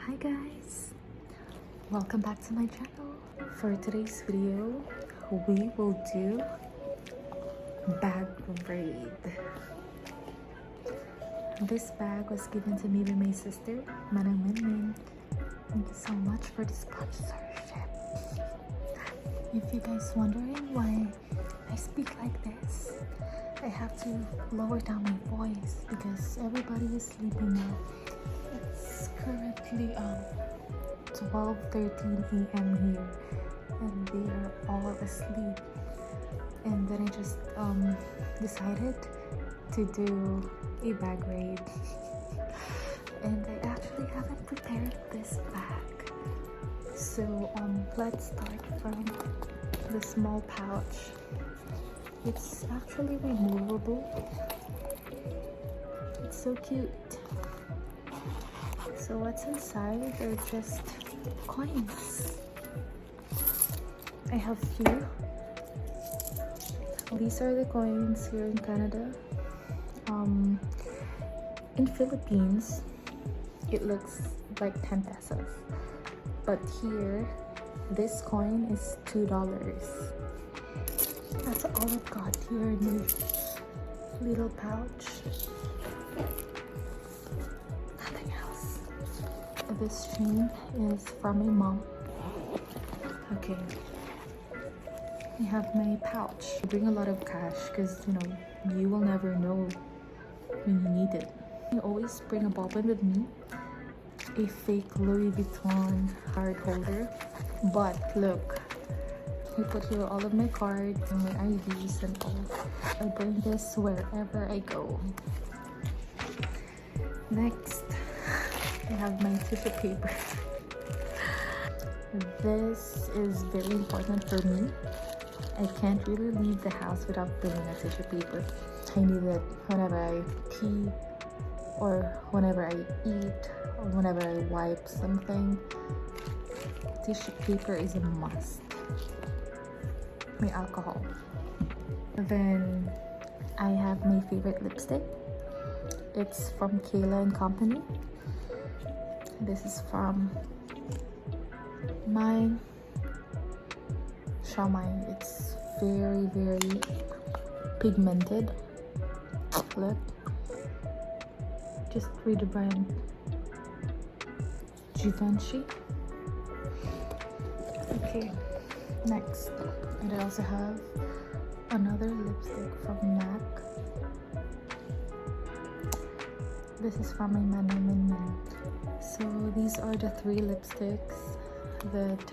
Hi guys, welcome back to my channel. For today's video, we will do bag raid. This bag was given to me by my sister, Manang Minmin. Thank you so much for the sponsorship. If you guys wondering why I speak like this, I have to lower down my voice because everybody is sleeping now. It's currently 12:13 a.m. here and they are all asleep, and then I just decided to do a bag raid and I actually haven't prepared this bag. So let's start from the small pouch. It's actually removable. It's so cute. So what's inside are just coins. I have few. These are the coins here in Canada. In Philippines, it looks like 10 pesos. But here, this coin is $2. That's all I've got here in this little pouch. Nothing else. This chain is from my mom. Okay. I have my pouch. I bring a lot of cash because, you will never know when you need it. I always bring a ball pen with me, a fake Louis Vuitton card holder. But look, I put here all of my cards and my IDs and all. I bring this wherever I go. Next, I have my tissue paper. This is very important for me. I can't really leave the house without bringing a tissue paper. I need it whenever I pee, or whenever I eat, or whenever I wipe something. Tissue paper is a must. My alcohol. Then I have my favorite lipstick. It's from Kayla and Company. This is from my Shamai. It's very pigmented. Look, just read the brand. Givenchy. Okay, next, and I also have another lipstick from MAC. This is from my Manang Minmin. So these are the 3 lipsticks that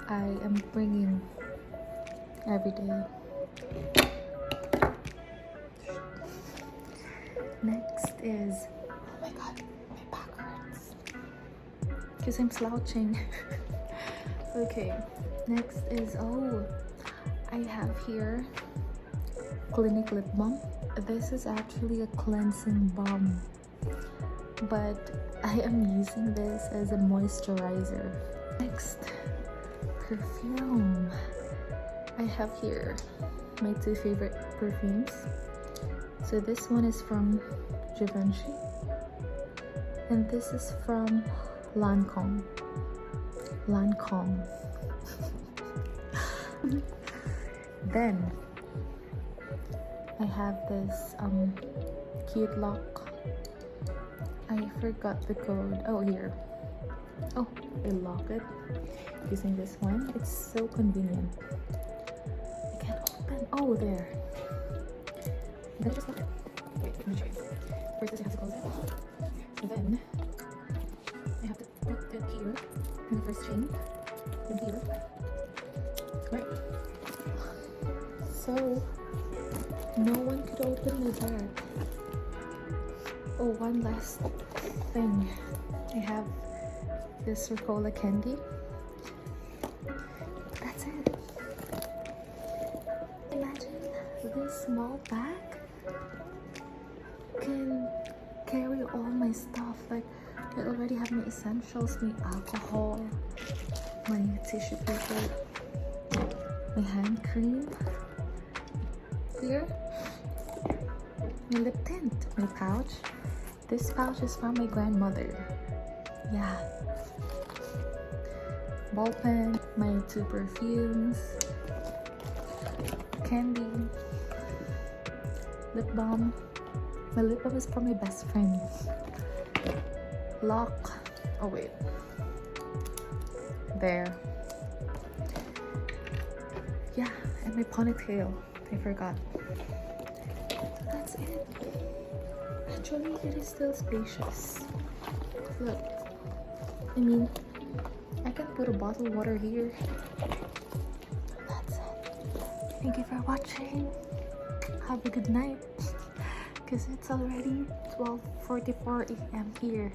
I am bringing every day. Next is, oh my god, my back hurts because I'm slouching. Okay, next is, I have here Clinique lip balm. This is actually a cleansing balm, but I am using this as a moisturizer. Next, perfume. I have here my 2 favorite perfumes. So this one is from Givenchy and this is from Lancome. Then I have this cute lock. I forgot the code. Oh, here. Oh, I lock it using this one. It's so convenient. I can't open. Oh, there. Then I just lock it. Wait, let me show you. First, I have to close it. So then I have to put it here in the first chain. Then here. Right. So no one could open the bag. Oh, one last thing. I have this Ricola candy. That's it. Imagine this small bag can carry all my stuff. Like, I already have my essentials, my alcohol, my tissue paper, my hand cream here, my lip tint, my pouch. This pouch is from my grandmother. Yeah, ball pen, my 2 perfumes, candy, lip balm. My lip balm is from my best friend. Lock. Oh wait. There. Yeah, and my ponytail. I forgot. That's it. Actually, it is still spacious. Look. I mean, I can put a bottle of water here. That's it. Thank you for watching. Have a good night. Because it's already 12:44 a.m. here.